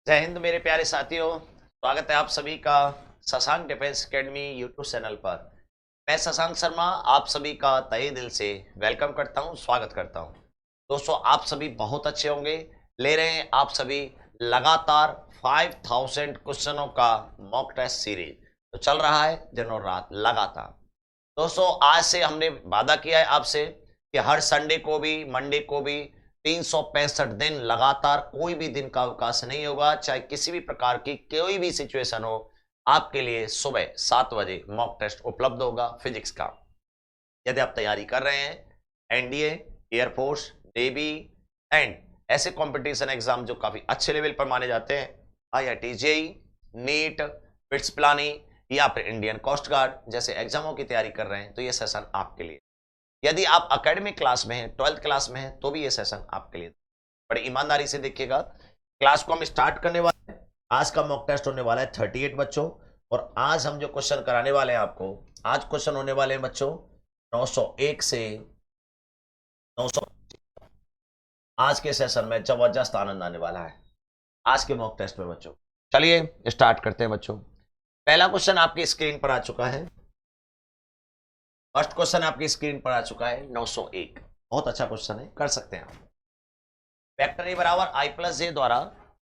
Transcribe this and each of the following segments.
जय हिंद मेरे प्यारे साथियों। स्वागत है आप सभी का Shashank defence academy YouTube channel पर। मैं शशांक शर्मा आप सभी का तहे दिल से वेलकम करता हूं, स्वागत करता हूं। दोस्तों, आप सभी बहुत अच्छे होंगे। ले रहे हैं आप सभी लगातार 5000 क्वेश्चनों का मॉक टेस्ट सीरीज। तो चल रहा है दिन और रात लगातार। दोस्तों, आज से हमने वादा किया है आपसे कि हर संडे को भी मंडे को भी 365 दिन लगातार कोई भी दिन का अवकाश नहीं होगा, चाहे किसी भी प्रकार की कोई भी सिचुएशन हो। आपके लिए सुबह 7 बजे मॉक टेस्ट उपलब्ध होगा फिजिक्स का। यदि आप तैयारी कर रहे हैं एनडीए, एयरफोर्स, नेवी एंड ऐसे कंपटीशन एग्जाम जो काफी अच्छे लेवल पर माने जाते हैं, IIT JEE, NEET, BITS Pilani या फिर इंडियन कोस्ट गार्ड जैसे एग्जामों की तैयारी कर रहे हैं, तो यह सेशन आपके लिए। यदि आप एकेडमिक क्लास में हैं, 12th क्लास में हैं, तो भी ये सेशन आपके लिए। बड़ी ईमानदारी से देखिएगा। क्लास को हम स्टार्ट करने वाले हैं। आज का मॉक टेस्ट होने वाला है 38 बच्चों। और आज हम जो क्वेश्चन कराने वाले हैं आपको, आज क्वेश्चन होने वाले हैं बच्चों 901 से 900। आज के सेशन में जबरदस्त आनंद आने वाला है आज के मॉक टेस्ट में बच्चों। चलिए स्टार्ट करते हैं बच्चों। पहला क्वेश्चन आपकी स्क्रीन पर आ चुका है। फर्स्ट क्वेश्चन आपकी स्क्रीन पर आ चुका है 901। बहुत अच्छा क्वेश्चन है, कर सकते हैं आप। वेक्टर ए बराबर आई प्लस जे द्वारा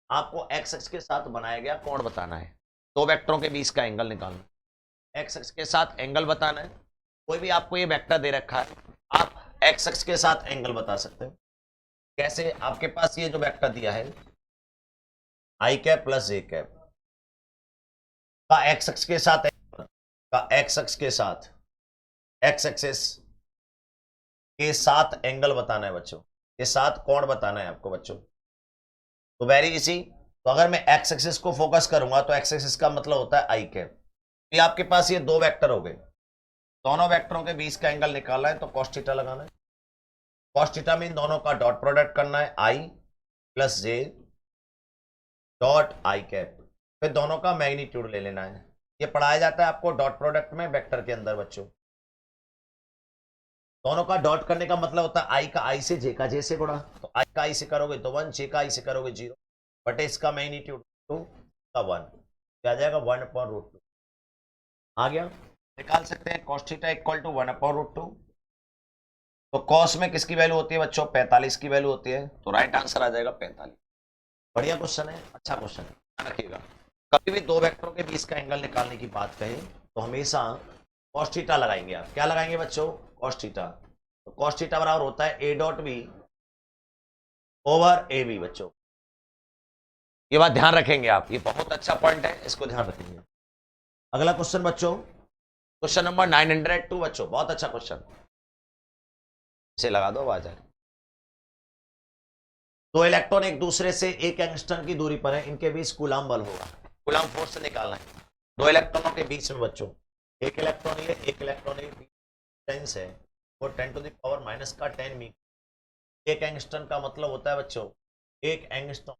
आपको एक्स एक्स के साथ बनाया गया कोण बताना है। दो वेक्टरों के बीच का एंगल निकालना है। एक्स एक्स के साथ एंगल बताना है। कोई भी आपको ये वेक्टर दे रखा है, आप एक्स एक्स के साथ एंगल बता सकते हो। कैसे? आपके पास ये जो वेक्टर दिया है आई कैप प्लस जे कैप का एक्स एक्स के साथ का एक्स एक्स के साथ एक्स एक्सिस के साथ एंगल बताना है बच्चों, के साथ कोण बताना है आपको बच्चों। तो वेरी इजी। तो अगर मैं एक्स एक्सिस को फोकस करूंगा तो एक्स एक्सिस का मतलब होता है आई कैप। ये आपके पास ये दो वेक्टर हो गए, दोनों वेक्टरों के बीच का एंगल निकालना है तो कॉस थीटा लगाना है। कॉस थीटा में इन दोनों का डॉट प्रोडक्ट करना है, i plus j dot i cap. फिर दोनों का मैग्नीट्यूड ले लेना है। ये पढ़ाया जाता है आपको डॉट प्रोडक्ट में वेक्टर के अंदर बच्चों। दोनों का डॉट करने का मतलब होता है आई का आई से, जे का जे से गुणा। तो आई का आई से करोगे तो 1, जे का आई से करोगे 0, बटे इसका मैग्नीट्यूड 2 का 1, क्या आ जाएगा 1/√2। आ गया। निकाल सकते हैं cos थीटा इक्वल टू 1/√2। तो cos में किसकी वैल्यू होती है बच्चों? 45 की वैल्यू होती है, तो राइट आंसर आ जाएगा 45। बढ़िया क्वेश्चन है, अच्छा क्वेश्चन है, ध्यान रखिएगा। कभी भी दो वेक्टरों के बीच का एंगल निकालने की बात कहे तो हमेशा cos थीटा लगाएंगे। आप क्या लगाएंगे बच्चों? cos theta. तो cos थीटा बराबर होता है a dot b over a b बच्चों। ये बात ध्यान रखेंगे आप, ये बहुत अच्छा पॉइंट है, इसको ध्यान रखेंगे। अगला क्वेश्चन बच्चों, क्वेश्चन नंबर 902 बच्चों, बहुत अच्छा क्वेश्चन। इसे लगा दो आवाज। दो इलेक्ट्रॉन एक दूसरे से एक एंगस्ट्रॉन की दूरी पर है, इनके बीच कूलम्ब बल होगा। कूलम्ब फोर्स से निकालना है। दो इलेक्ट्रॉनों के बीच में बच्चों, एक इलेक्ट्रॉन ये, एक इलेक्ट्रॉन ये, डिस्टेंस है वो 10⁻⁻10 मीटर। एक एंगस्ट्रॉन का मतलब होता है बच्चों, एक एंगस्ट्रॉन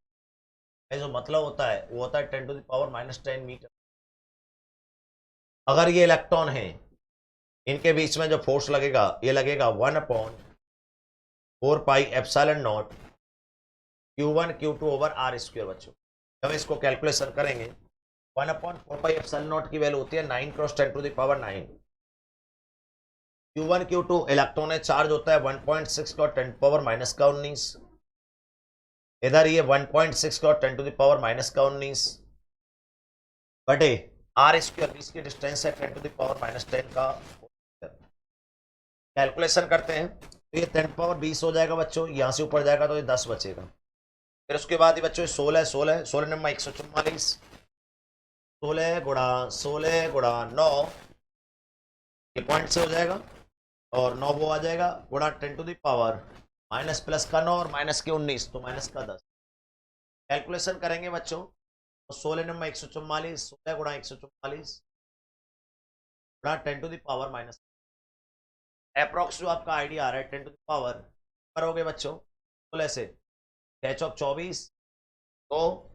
का जो मतलब होता है वो होता है 10⁻10 मीटर। अगर ये इलेक्ट्रॉन है, इनके बीच में जो फोर्स लगेगा ये लगेगा 1/4πε0 Q1 Q2 over are square बच्चों। जब इसको कैलकुलेशन करेंगे 1/4πε0 की वैल्यू होती है 9 × 10⁹। Q1 Q2 इलेक्ट्रॉन है, चार्ज होता है 1.6 × 10⁻⁻19। इधर ये 1.6 × 10⁻⁻19 बटे आर स्क्वायर, इसकी डिस्टेंस है 10⁻⁻10 का। कैलकुलेशन करते हैं तो ये 10⁻20 हो जाएगा बच्चों, यहां से ऊपर जाएगा तो ये 10 बचेगा। फिर उसके बाद ये बच्चों 16 16 16 नंबर 144, 16 × 9 ये पॉइंट से हो जाएगा, और 9 वो आ जाएगा गुणा 10⁻, माइनस प्लस का 9 और माइनस के 19 तो माइनस का 10। कैलकुलेशन करेंगे बच्चों तो 16 नंबर 144, 16 × 144 गुणा 10⁻, अप्रोक्स जो आपका आइडिया आ रहा है 10⁻, करोगे बच्चों 16 से 6 चौक 24, तो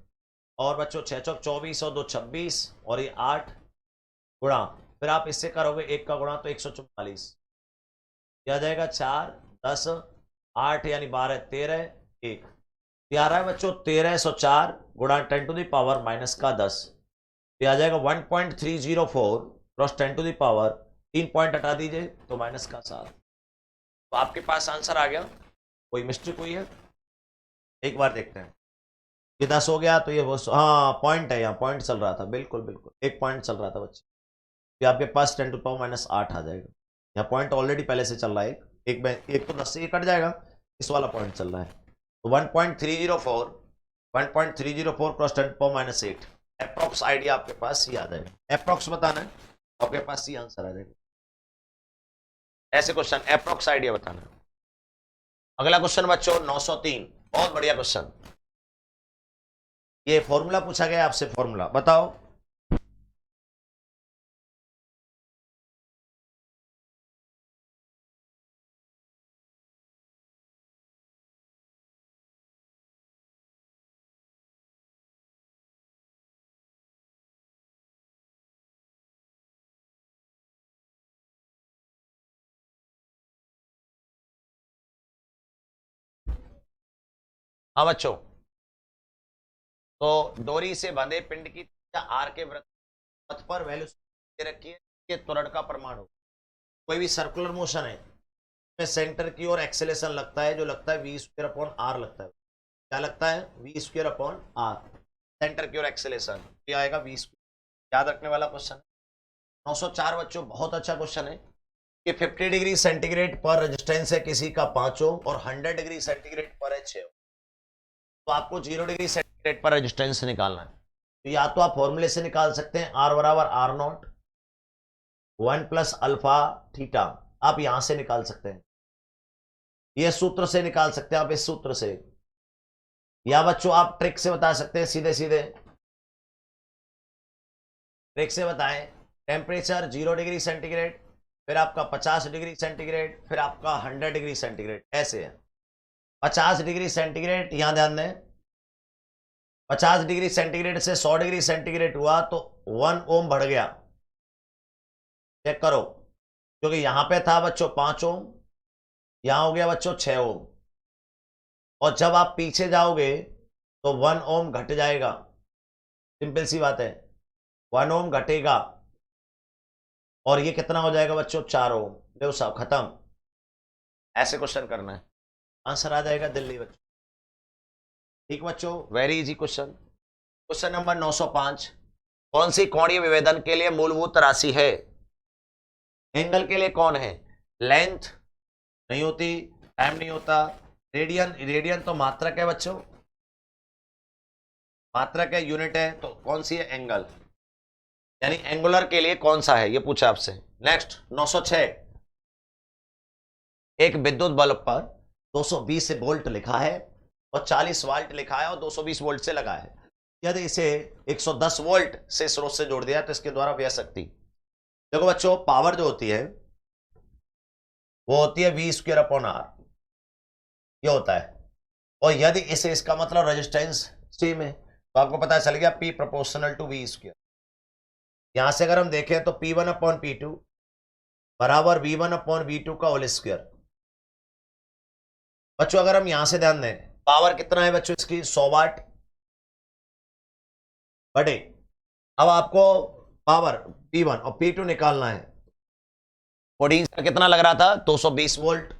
और बच्चों 6 चौक 24 और 2 26 और ये 8 गुणा, फिर आप इससे करोगे 1 का गुणा तो 144, यह आ जाएगा 4 10 8 यानी 12 13 1, ये आ रहा है बच्चों 1304 गुणा 10⁻⁻10। ये आ जाएगा 1.304 क्रॉस 10⁻, 3 पॉइंट हटा दीजिए तो -7। तो आपके पास आंसर आ गया। कोई मिस्टेक हुई है? एक बार देखते हैं। ये 10 हो गया तो ये वो, हाँ पॉइंट है, यहाँ पॉइंट चल रहा था, बिल्कुल बिल्कुल एक पॉइंट चल रहा था बच्चे। ये आपके पास 10⁻⁻8 आ जाएगा। यहाँ पॉइंट ऑलरेडी पहले से चल रहा है, एक तो 10 से ये कट जाएगा, इस वाला पॉइंट चल रहा है। तो 1.304 क्रॉस 10⁻8 अप्रोक्स आइडिया आपके पास ये आ जाएगा। अप्रोक्स बताना है, आपके पास ये आंसर आ जाएगा। ऐसे क्वेश्चन अप्रोक्स आइडिया बताना है। अगला क्वेश्चन बच्चों 903, बहुत बढ़िया क्वेश्चन। ये फॉर्मूला पूछा गया आपसे, फॉर्मूला बताओ। हाँ बच्चों, तो डोरी से बंधे पिंड की आर के वृत्त पथ पर वैल्यू दे रखी है कि त्वरण का परमाणु कोई भी सर्कुलर मोशन है में सेंटर की ओर एक्सेलेरेशन लगता है, जो लगता है v² लगता है। क्या लगता है? v², सेंटर की ओर एक्सेलेरेशन क्या आएगा v²। याद रखने वाला क्वेश्चन। 904 बच्चों बहुत अच्छा क्वेश्चन है कि 50 डिग्री सेंटीग्रेड पर रेजिस्टेंस है किसी का 5 ओम और 100 डिग्री सेंटीग्रेड पर है 6 ओम। तो आपको 0 डिग्री सेंटीग्रेड पर रेजिस्टेंस निकालना है। तो या तो आप फॉर्मूले से निकाल सकते हैं R बराबर R0 1 प्लस अल्फा थीटा, आप यहां से निकाल सकते हैं, ये सूत्र से निकाल सकते हैं आप, इस सूत्र से, या बच्चों आप ट्रिक से बता सकते हैं, सीधे सीधे ट्रिक से बताएं। टेम्परेचर 0 डिग्री सेंटीग्रेड, फिर आपका 50 डिग्री सेंटीग्रेड, फिर आपका 100 डिग्री सेंटीग्रेड, ऐसे है। 50 डिग्री सेंटीग्रेड, यहां ध्यान दें, 50 डिग्री सेंटीग्रेड से 100 डिग्री सेंटीग्रेड हुआ तो 1 ओम बढ़ गया। चेक करो, क्योंकि यहां पे था बच्चों 5 ओम, यहां हो गया बच्चों 6 ओम, और जब आप पीछे जाओगे तो 1 ओम घट जाएगा। सिंपल सी बात है, 1 ओम घटेगा और ये कितना हो जाएगा बच्चों? 4 ओम। लो साहब खत्म। ऐसे क्वेश्चन करना है, आंसर आ जाएगा दिल्ली बच्चों। ठीक बच्चों, very easy question. Question number 905, कौन सी कोणीय विभेदन के लिए मूलभूत राशि है? एंगल के लिए कौन है? लेंथ नहीं होती, टाइम नहीं होता, रेडियन, रेडियन तो मात्रक है बच्चों, मात्रक है, यूनिट है, तो कौन सी है? एंगल। यानी एंगुलर के लिए कौन सा है, ये पूछा आपसे। नेक्स्ट 906, एक विद्युत बल्ब पर 220 वोल्ट लिखा है और 40 वाट लिखा है और 220 वोल्ट से लगा है। यदि इसे 110 वोल्ट से स्रोत से जोड़ दिया तो इसके द्वारा व्यय शक्ति। देखो बच्चों, पावर जो होती है वो होती है v²/r, ये होता है। और यदि इसे, इसका मतलब रेजिस्टेंस सेम है, तो आपको पता चल गया P प्रोपोर्शनल टू v²। यहां से अगर हम देखें तो P1/P2 बराबर V1/V2 का होल स्क्वायर। बच्चों अगर हम यहां से ध्यान दें, पावर कितना है बच्चों इसकी? 100 वाट बटे, अब आपको पावर P1 और P2 निकालना है। पोटेंशियल कितना लग रहा था? 220 वोल्ट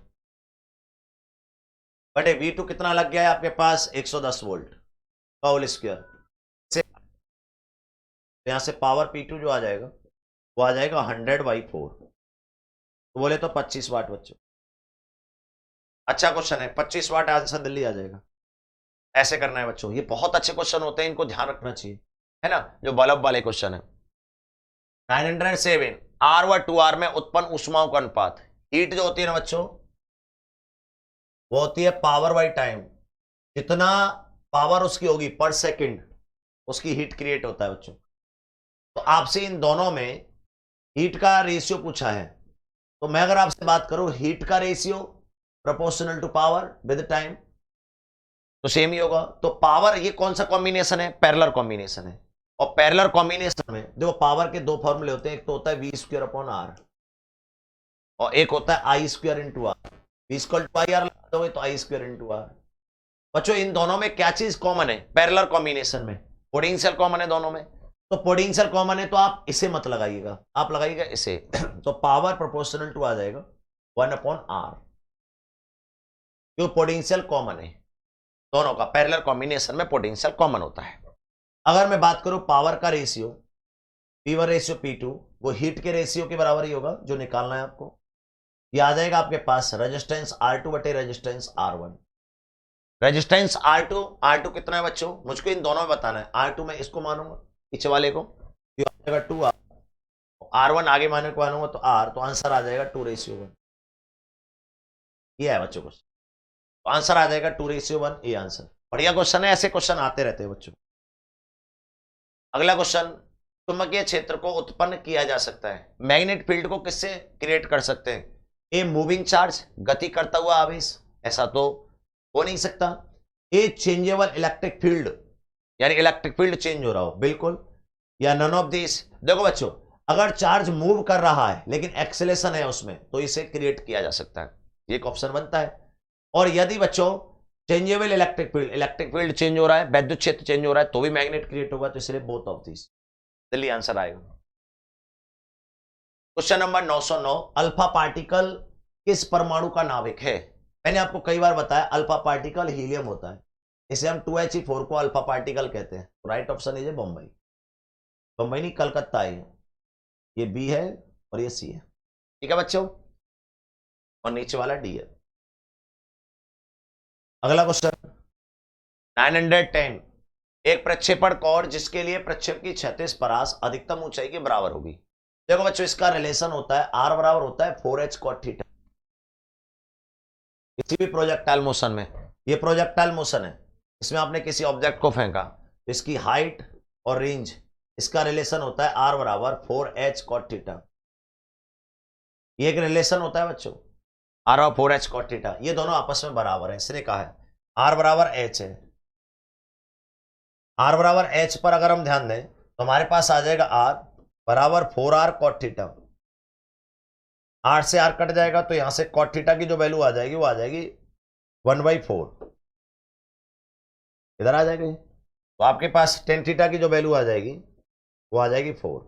बटे V2 कितना लग गया है आपके पास? 110 वोल्ट का होल स्क्वायर। यहां से पावर P2 जो आ जाएगा वो आ जाएगा 100/4, तो बोले तो 25 वाट बच्चों। अच्छा क्वेश्चन है, 25 वाट आंसर दिल्ली आ जाएगा। ऐसे करना है बच्चों, ये बहुत अच्छे क्वेश्चन होते हैं, इनको ध्यान रखना चाहिए, है ना, जो बल्ब वाले क्वेश्चन है। 907, R व 2R में उत्पन्न ऊष्माओं का अनुपात। हीट जो होती है ना बच्चों, वो होती है पावर बाई टाइम। जितना पावर उसकी होगी पर सेकंड, उसकी हीट क्रिएट होता है बच्चों। तो आपसे इन दोनों में हीट का रेशियो पूछा है, तो मैं अगर आपसे बात करूं हीट का ratio proportional to power with time, तो सेम ही होगा। तो पावर, ये कौन सा कॉम्बिनेशन है? पैरेलल कॉम्बिनेशन है। और पैरेलल कॉम्बिनेशन में देखो पावर के दो फॉर्मूले होते हैं, एक तो होता है v²/r और एक होता है I² × r। v² × ir लगा दोगे तो I² × r। बच्चों इन दोनों में क्या चीज कॉमन है? पैरेलल कॉम्बिनेशन में पोटेंशियल कॉमन है दोनों में, तो पोटेंशियल कॉमन है तो आप इसे मत लगाइएगा, आप लगाइएगा इसे तो पावर प्रोपोर्शनल टू आ जाएगा 1/r, क्यों? पोटेंशियल कॉमन है दोनों का, पैरेलल कॉम्बिनेशन में पोटेंशियल कॉमन होता है। अगर मैं बात करूं पावर का रेशियो P1 रेशियो P2, वो हीट के रेशियो के बराबर ही होगा जो निकालना है आपको। ये आ जाएगा आपके पास रेजिस्टेंस R2 बटे रेजिस्टेंस R1। रेजिस्टेंस R2 कितना है बच्चों? मुझको इन दोनों में बताना है। R2 में इसको मानूंगा पीछे वाले को, तो आ जाएगा 2R, R1 आगे मानूंगा तो R, तो आंसर आ जाएगा 2:1। ये है बच्चों क्वेश्चन, तो आंसर आ जाएगा 2:1। ये आंसर बढ़िया क्वेश्चन है, ऐसे क्वेश्चन आते रहते हैं बच्चों। अगला क्वेश्चन, चुंबकीय क्षेत्र को उत्पन्न किया जा सकता है, मैग्नेट फील्ड को किससे क्रिएट कर सकते हैं? ए मूविंग चार्ज, गति करता हुआ आवेश, ऐसा तो हो नहीं सकता। ए चेंजेबल इलेक्ट्रिक फील्ड, यानी इलेक्ट्रिक फील्ड चेंज हो रहा हो, बिल्कुल, या नन ऑफ दिस। देखो बच्चों, अगर चार्ज मूव कर रहा है लेकिन एक्सेलेरेशन है उसमें, तो इसे क्रिएट किया जा सकता है, ये एक ऑप्शन बनता है। और यदि बच्चों चेंजेबल इलेक्ट्रिक फील्ड चेंज हो रहा है, विद्युत क्षेत्र चेंज हो रहा है, तो भी मैग्नेट क्रिएट होगा, तो इसलिए बोथ ऑफ दिस, जल्दी आंसर आएगा। क्वेश्चन नंबर 909, अल्फा पार्टिकल किस परमाणु का नाभिक है? मैंने आपको कई बार बताया अल्फा पार्टिकल हीलियम होता है, इसे हम 2He4 को अल्फा पार्टिकल कहते हैं। Right option is Bombay, Bombay नहीं कलकत्ता है, ये बी है और ये सी है, ठीक है बच्चों, और नीचे वाला डी है। अगला क्वेश्चन 910, एक प्रक्षेपण कौर जिसके लिए प्रक्षेप की क्षैतिज परास अधिकतम ऊंचाई के बराबर होगी। देखो बच्चों, इसका रिलेशन होता है R बराबर होता है 4H cot थीटा। किसी भी प्रोजेक्टाइल मोशन में, ये प्रोजेक्टाइल मोशन है, इसमें आपने किसी ऑब्जेक्ट को फेंका, तो इसकी हाइट और रेंज, इसका रिलेशन होता है R बराबर 4H cot थीटा। ये एक रिलेशन होता है बच्चों, R और 4H cot थीटा, ये दोनों आपस में बराबर है, इसने कहा है R बराबर H है। R बराबर H पर अगर हम ध्यान दें तो हमारे पास आ जाएगा R बराबर 4R cot थीटा। R से R कट जाएगा तो यहां से cot थीटा की जो वैल्यू आ जाएगी वो आ जाएगी 1/4, इधर आ जाएगी, तो आपके पास tan थीटा की जो वैल्यू आ जाएगी वो आ जाएगी 4।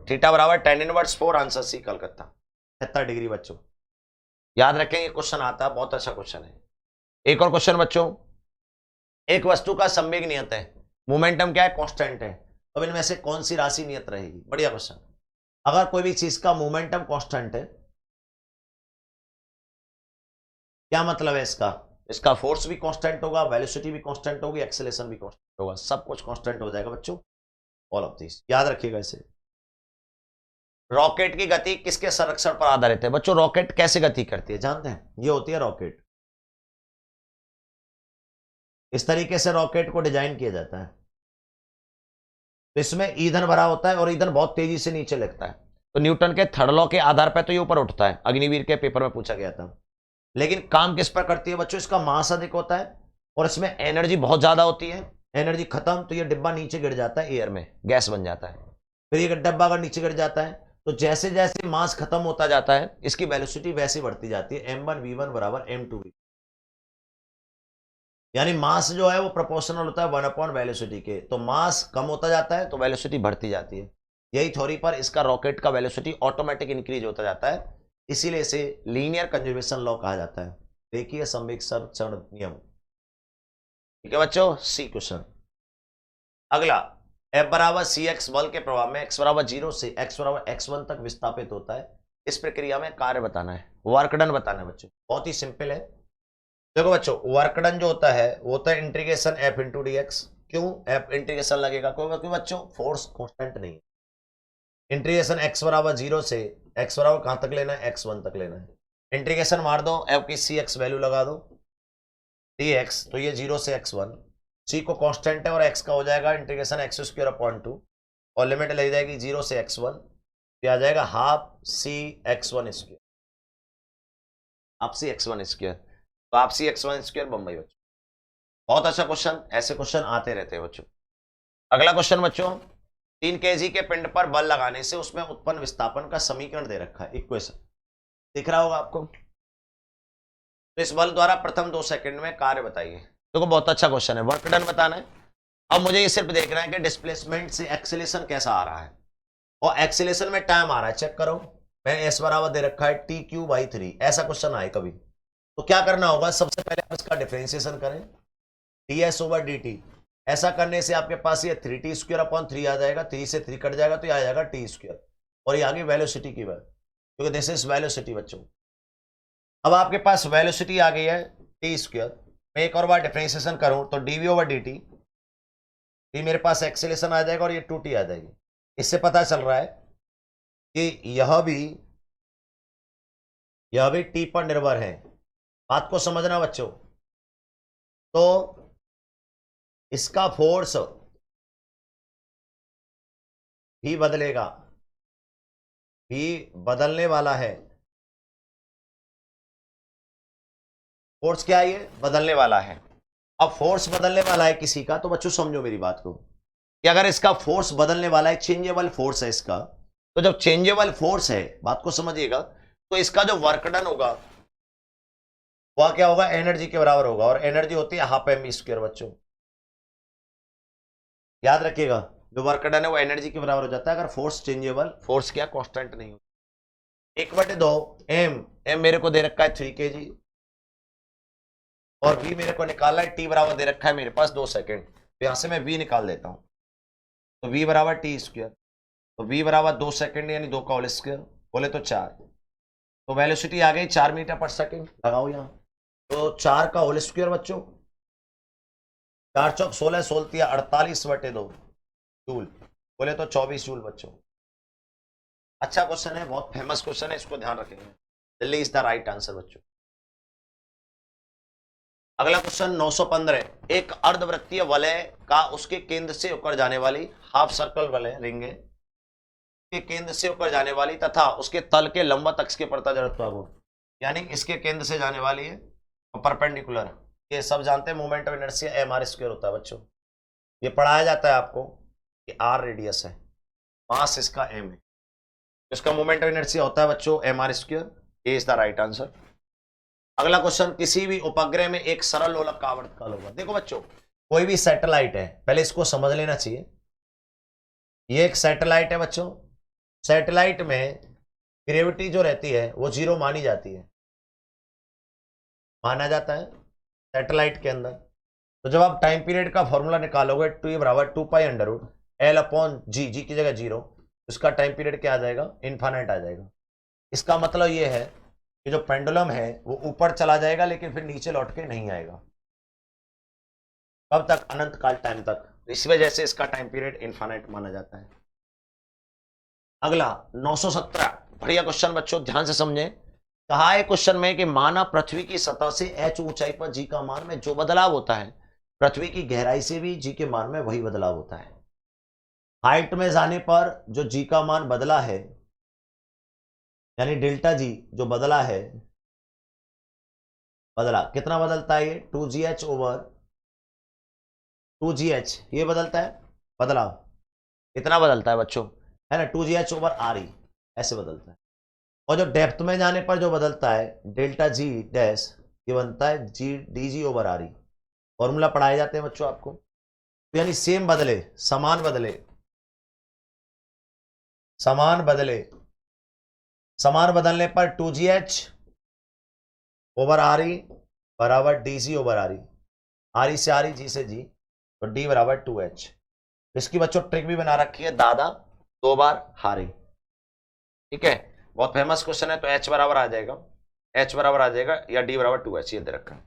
थीटा बराबर tan inverse 4, answer C Calcutta, 70 degree. बच्चों याद रखेंगे, क्वेश्चन आता है, बहुत अच्छा क्वेश्चन है। एक और क्वेश्चन बच्चों, एक वस्तु का संवेग नियत है, मोमेंटम क्या है? कांस्टेंट है, तो इनमें से कौन सी राशि नियत रहेगी? बढ़िया क्वेश्चन। अगर कोई भी चीज का मोमेंटम कांस्टेंट है, क्या मतलब है इसका? इसका फोर्स भी कांस्टेंट होगा, वेलोसिटी भी कांस्टेंट होगी, एक्सेलरेशन भी कांस्टेंट होगा, सब कुछ कांस्टेंट हो जाएगा बच्चों, ऑल ऑफ दिस याद रखिएगा इसे। रॉकेट की गति किसके संरक्षण पर आधारित है? बच्चों रॉकेट कैसे गति करती है जानते हैं? ये होती है रॉकेट, इस तरीके से रॉकेट को डिजाइन किया जाता है, तो इसमें ईंधन भरा होता है और ईंधन बहुत तेजी से नीचे लगता है, तो न्यूटन के थर्ड लॉ के आधार पर तो ये ऊपर उठता है, अग्निवीर के पेपर में पूछा गया था। लेकिन काम किस पर करती है बच्चों? इसका मास अधिक होता है और इसमें एनर्जी बहुत ज्यादा होती है, एनर्जी खत्म तो ये डिब्बा नीचे गिर जाता है, एयर में गैस बन जाता है। फिर ये डिब्बा अगर नीचे गिर जाता है तो जैसे जैसे मास खत्म होता जाता है इसकी वेलोसिटी वैसे बढ़ती जाती है, m1v1 बराबर m2v, यानी मास जो है वो प्रोपोर्शनल होता है 1/वेलोसिटी के, तो मास कम होता जाता है तो वेलोसिटी बढ़ती जाती है। यही थ्योरी पर इसका रॉकेट का वेलोसिटी ऑटोमेटिक इंक्रीज होता जाता है, इसीलिए इसे लीनियर कंजर्वेशन लॉ कहा जाता है, देखिए संवेग संरक्षण नियम। ठीक है बच्चों, सी क्वेश्चन। अगला, F बराबर cx बल के प्रभाव में x बराबर 0 से x बराबर x1 तक विस्थापित होता है, इस प्रक्रिया में कार्य बताना है, वर्क डन बताना है बच्चों, बहुत ही सिंपल है। देखो बच्चों, वर्क डन जो होता है वो होता है integration f into D x. क्यों f इंटीग्रेशन लगेगा? क्योंकि बच्चों फोर्स कांस्टेंट नहीं है। इंटीग्रेशन x बराबर 0 से x बराबर कहां तक लेना है? x1 तक लेना है। इंटीग्रेशन मार दो, f की cx वैल्यू लगा दो dx, तो ये 0 से x1, c को कांस्टेंट है और x का हो जाएगा इंटीग्रेशन x² 2, और लिमिट ले जाएगी 0 से x1, ये आ जाएगा half c x1², half c x1², तो आप सी x1² बम्बई। बच्चों बहुत अच्छा क्वेश्चन, ऐसे क्वेश्चन आते रहते हैं बच्चों। अगला क्वेश्चन बच्चों, 3 kg के पिंड पर बल लगाने से उसमें उत्पन्न विस्थापन का समीकरण दे रखा है, इक्वेशन दिख रहा होगा आपको। तो इस बल द्वारा प्रथम 2 सेकंड में कार्य बताइए। देखो बहुत अच्छा क्वेश्चन है, वर्क डन बताना है। अब मुझे ये सिर्फ देखना है कि डिस्प्लेसमेंट से एक्सेलेरेशन कैसा आ रहा है, और एक्सेलेरेशन में टाइम आ रहा है, चेक करो। मैंने एस बराबर दे रखा है टी क्यू बाई 3, ऐसा क्वेश्चन आए कभी तो क्या करना होगा, सबसे पहले आप इसका डिफरेंशिएशन करें, D S over D T. ऐसा करने से आपके पास ये 3t² अपॉन 3 आ जाएगा, 3 से 3 कट जाएगा तो ये आ जाएगा t², और ये आगे वेलोसिटी की वैल्यू, क्योंकि दिस इज वेलोसिटी बच्चों। अब आपके पास वेलोसिटी आ गई है t², मैं एक और बार डिफरेंशिएशन करूं तो dv ओवर dt, डी मेरे पास एक्सेलेरेशन आ जाएगा और ये 2t आ जाएगी। इससे पता चल रहा है कि यह भी t पर निर्भर है। बात को समझना बच्चों, तो इसका फोर्स भी बदलेगा, भी बदलने वाला है। फोर्स क्या है, ये बदलने वाला है। अब फोर्स बदलने वाला है किसी का, तो बच्चों समझो मेरी बात को कि अगर इसका फोर्स बदलने वाला है, चेंजेबल फोर्स है इसका, तो जब चेंजेबल फोर्स है, बात को समझिएगा, तो इसका जो वर्क डन होगा वह क्या होगा, एनर्जी के बराबर होगा, और एनर्जी होती है हाफ mv² बच्चों, याद रखिएगा। जो वर्क डन है वो एनर्जी के बराबर हो जाता है अगर फोर्स चेंजेबल, फोर्स क्या कांस्टेंट नहीं होता। 1/2 एम मेरे को दे रखा है 3 kg, और v मेरे को निकालना है, t बराबर दे रखा है मेरे पास 2 सेकेंड, तो यहां से मैं v निकाल देता हूं, तो v बराबर t², तो v बराबर 2 सेकेंड यानी 2 का होल स्क्वायर, बोले तो 4, तो वेलोसिटी आ गई 4 मीटर पर सेकेंड, लगाओ यहां, तो 4 का होल स्क्वायर बच्चों, 4 चौक 16, 16 48/2 जूल, बोले तो 24 जूल बच्चों। अच्छा क्वेश्चन है, बहुत फेमस क्वेश्चन है, इसको ध्यान रखेंगे। Delhi is the right answer बच्चों। अगला क्वेश्चन 915, एक अर्धवृत्तीय वलय का उसके केंद्र से होकर जाने वाली, हाफ सर्कल वलय रिंग है, के केंद्र से होकर जाने वाली तथा उसके तल के लंबवत अक्ष के प्रति जड़त्व गुण, यानी इसके केंद्र से जाने वाली है और परपेंडिकुलर, ये सब जानते हैं मोमेंट ऑफ इनर्शिया mr² होता है बच्चों। ये पढ़ाया जाता है आपको कि r रेडियस है, मास इसका m है, इसका मोमेंट ऑफ इनर्शिया होता है बच्चों mr², ये इज द राइट आंसर। अगला क्वेश्चन, किसी भी उपग्रह में एक सरल लोलक का आवर्तकाल होगा। देखो बच्चों, कोई भी सैटेलाइट है, पहले इसको समझ लेना चाहिए, ये एक सैटेलाइट है बच्चों, सैटेलाइट में ग्रेविटी जो रहती है वो 0 मानी जाती है, माना जाता है सैटेलाइट के अंदर। तो जब आप टाइम पीरियड का फॉर्मूला निकालोगे, टू बराबर 2π√L/g, जी की जगह 0, उसका टाइम पीरियड क्या आ जाएगा, इन्फानाइट आ जाएगा। इसका मतलब ये है कि जो पेंडुलम है वो ऊपर चला जाएगा लेकिन फिर नीचे लौट के नहीं आएगा, कब तक, अनंत काल टाइम तक, इस वजह से इसका टाइम पीरियड इन्फानाइट माना जाता है। अगला 917, बढ़िया क्वेश्चन बच्चों, ध्यान से समझे। कहा है क्वेश्चन में कि माना पृथ्वी की सतह से h ऊंचाई पर g का मान में जो बदलाव होता है, पृथ्वी की गहराई से भी g के मान में वही बदलाव होता है। हाइट में जाने पर जो g का मान बदला है, यानी डेल्टा जी जो बदला है, बदला कितना बदलता है, ये 2gh ओवर 2gh, ये बदलता है, बदलाव इतना बदलता है बच्चों, है ना, 2gh ओवर re, ऐसे बदलता है। और जो डेप्थ में जाने पर जो बदलता है डेल्टा जी डैश, ये बनता है G D G over R E. Formula पढ़ाए जाते हैं बच्चों आपको, तो यानी सेम बदले, समान बदले, समान बदले, समान बदलने पर 2gh ओवर आर ई बराबर D G over R E से आर ई, जी से जी, तो डी बराबर 2h। इसकी बच्चों ट्रिक भी बना रखी है, दादा 2 बार हारी, ठीक है, बहुत फेमस क्वेश्चन है। तो h बराबर आ जाएगा, h बराबर आ जाएगा या d बराबर 2h, ये दे रखा है,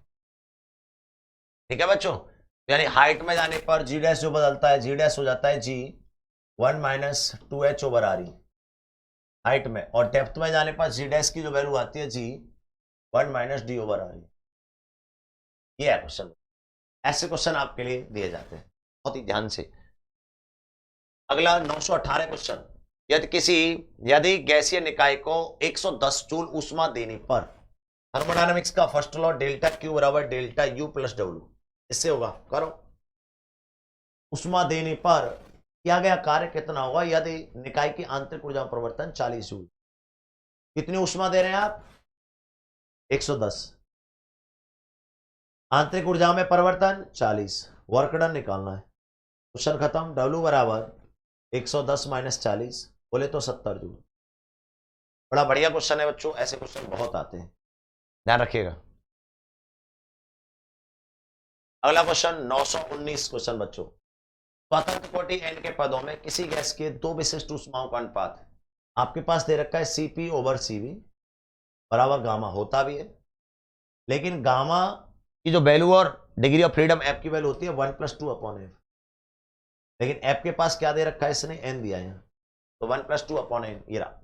ठीक है बच्चों। यानी हाइट में जाने पर g डैश जो बदलता है, g डैश हो जाता है g 1 - 2h over R E height में, और डेप्थ में जाने पर g डैश की जो वैल्यू आती है g 1 - d over R E. ये है क्वेश्चन, ऐसे क्वेश्चन आपके लिए दिए जाते हैं, बहुत ही ध्यान से। अगला 918 क्वेश्चन, यदि गैसीय निकाय को 110 जूल ऊष्मा देने पर, थर्मोडायनामिक्स का फर्स्ट लॉ डेल्टा क्यू बराबर डेल्टा यू प्लस डब्ल्यू, इससे होगा, करो, ऊष्मा देने पर किया गया कार्य कितना होगा यदि निकाय की आंतरिक ऊर्जा परिवर्तन 40 जूल। कितनी ऊष्मा दे रहे हैं आप, 110, आंतरिक ऊर्जा में परिवर्तन 40, वर्क डन निकालना है। क्वेश्चन खत्म। W बराबर 110 माइनस 40, बोले तो 70 जूल। बड़ा बढ़िया क्वेश्चन है बच्चों, ऐसे क्वेश्चन बहुत आते हैं, ध्यान रखिएगा। अगला क्वेश्चन 919 क्वेश्चन बच्चों, स्वतंत्र कोटि n के पदों में किसी गैस के दो विशिष्ट ऊष्माओं का अनुपात आपके पास दे रखा है Cp ओवर Cv बराबर गामा, होता भी है, लेकिन गामा की जो वैल्यू और डिग्री ऑफ फ्रीडम एफ की वैल्यू होती है 1+2/f, लेकिन एफ के पास क्या दे रखा है इसने, n दिया है, तो 1+2/n ये रहा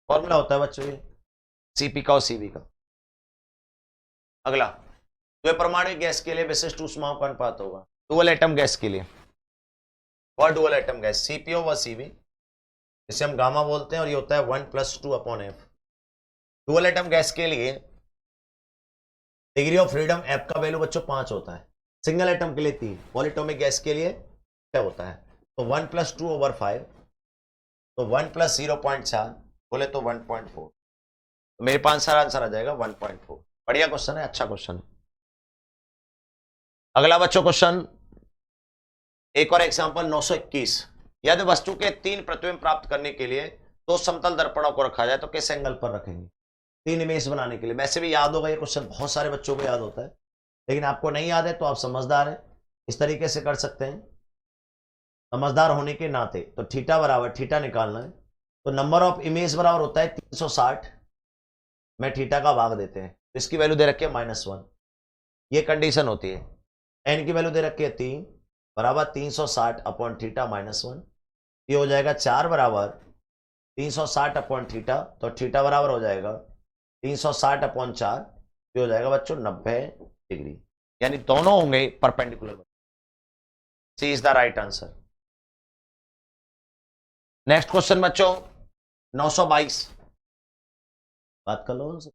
फॉर्मूला होता है बच्चों ये Cp का और Cv का। अगला, द्विपरमाणु गैस के लिए विशिष्ट ऊष्माओं का अनुपात होगा डुअल एटम गैस के लिए, और डुअल एटम गैस Cpo व Cv, इसे हम गामा बोलते हैं, और ये होता है 1+2/f। डुअल एटम गैस के लिए डिग्री ऑफ फ्रीडम एफ का वैल्यू बच्चों 5 होता है, सिंगल एटम के लिए 3, पॉलीटोमिक गैस के लिए 6 होता है, तो 1+2/5, तो 1+0.4 बोले तो 1.4, तो मेरे पास आंसर आ जाएगा 1.4। बढ़िया क्वेश्चन है, अच्छा क्वेश्चन है। अगला बच्चों क्वेश्चन, एक और एग्जांपल 921, यदि वस्तु के 3 प्रतिबिंब प्राप्त करने के लिए 2 समतल दर्पणों को रखा जाए तो किस एंगल पर रखेंगे, 3 इमेज बनाने के लिए। वैसे भी याद होगा ये क्वेश्चन, बहुत सारे बच्चों को याद होता है, लेकिन आपको नहीं याद है तो आप समझदार हैं, इस तरीके से कर सकते हैं समझदार होने के नाते। तो थीटा बराबर, थीटा निकालना है, तो नंबर ऑफ इमेज बराबर होता है 360 में थीटा का भाग देते हैं, इसकी वैल्यू दे रखी है -1, ये कंडीशन होती है। एन की वैल्यू दे रखी है 3 बराबर 360/थीटा -1, ये हो जाएगा 4 बराबर 360/थीटा, तो थीटा बराबर हो जाएगा 360/4, ये हो जाएगा बच्चों 90 डिग्री, यानी दोनों होंगे perpendicular. C is the right answer. Next question बच्चों 922, बात कर लो उनसे।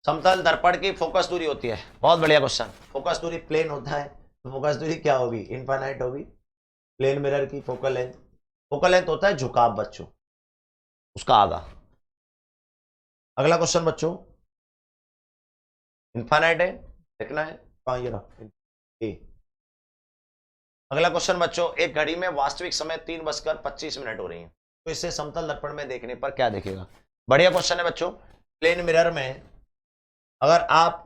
समतल दर्पण की फोकस दूरी होती है, बहुत बढ़िया क्वेश्चन। फोकस दूरी प्लेन होता है, तो फोकस दूरी क्या होगी, इनफाइनाइट होगी। प्लेन मिरर की फोकल लेंथ होता है झुकाव बच्चों, उसका आधा। अगला क्वेश्चन बच्चों, इनफाइनाइट है, देखना है कहां, ये रहा ए। अगला क्वेश्चन बच्चों, एक घड़ी में वास्तविक समय 3:25 हो रही है, तो इसे समतल दर्पण में देखने पर क्या देखेगा। बढ़िया क्वेश्चन है बच्चों। प्लेन मिरर में अगर आप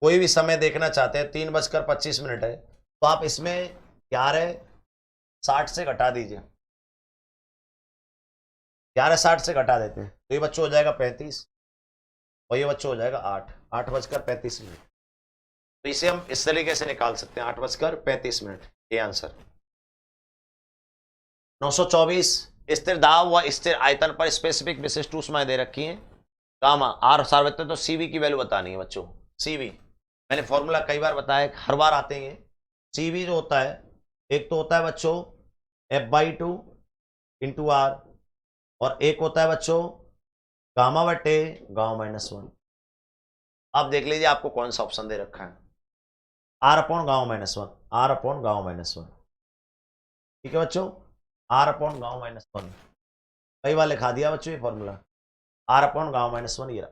कोई भी समय देखना चाहते हैं, 3:25 है, तो आप इसमें 11:60 से घटा दीजिए, 11:60 से घटा देते हैं, तो ये बच्चों हो जाएगा 35, और ये बच्चों हो जाएगा 8:35। तो इसे हम इस तरीके से निकाल सकते हैं, 8:35, ये आंसर। 924, स्थिर दाब व स्थिर आयतन पर स्पेसिफिक विशिष्ट ऊष्माएं दे रखी हैं, गामा आर सार्वत्रिक, तो सीवी की वैल्यू बतानी है बच्चों। सीवी मैंने फॉर्मूला कई बार बताया, हर बार आते हैं। सीवी जो होता है, एक तो होता है बच्चों F/2 इंटू आर, और एक होता है बच्चों गामा बटे गामा -1। आप देख लीजिए आपको कौन सा ऑप्शन दे रखा है, R/गामा-1, R/गामा-1, ठीक है बच्चों, R/गामा-1। कई बार लिखा दिया बच्चों ये फॉर्मूला, R/गामा-1 ये रहा।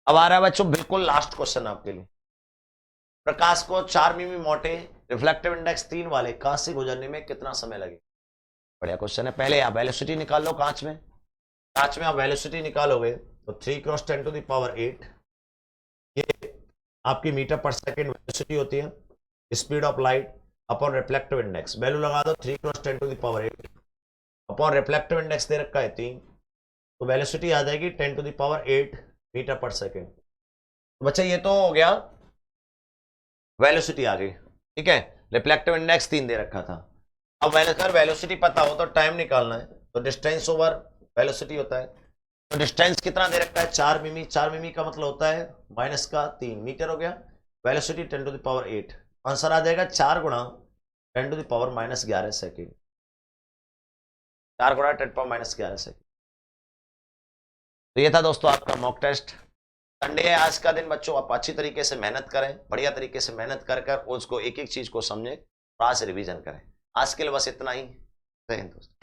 अब आ रहा है बच्चों बिल्कुल लास्ट क्वेश्चन आपके लिए। प्रकाश को 4 मिमी मोटे रिफ्लेक्टिव इंडेक्स 3 वाले कांच से गुजरने में कितना समय लगे। बढ़िया क्वेश्चन है। पहले आप वेलोसिटी निकाल लो, कांच में आप वेलोसिटी निकालोगे तो 3 × 10⁸, ये आपकी मीटर पर सेकेंड वेलोसिटी होती है, speed of light upon reflective index, value लगा दो 3 × 10⁸ अपॉन रिफ्लेक्टिव इंडेक्स दे रखा है 3, तो वेलोसिटी आ जाएगी 10⁸ मीटर पर सेकेंड। तो बच्चा ये तो हो गया, वेलोसिटी आ गई, ठीक है। रिफ्लेक्टिव इंडेक्स 3 दे रखा था। अब अगर वेलोसिटी पता हो तो टाइम निकालना है, तो डिस्टेंस ओवर वेलोसिटी होता है। तो डिस्टेंस कितना दे रखा है, 4 मिमी, 4 मिमी का मतलब होता है -3 मीटर हो गया। वेलोसिटी 10⁸, आंसर आ जाएगा 4 × 10⁻⁻11 सेकेंड, 4 × 10⁻⁻11 सेकेंड। तो ये था दोस्तों आपका मॉक टेस्ट। संडे है आज का दिन बच्चों, आप अच्छी तरीके से मेहनत करें, बढ़िया तरीके से मेहनत कर उसको एक एक चीज को समझें, आज से रिवीजन करें। आज के लिए बस इतना ही। जय हिंद दोस्तों।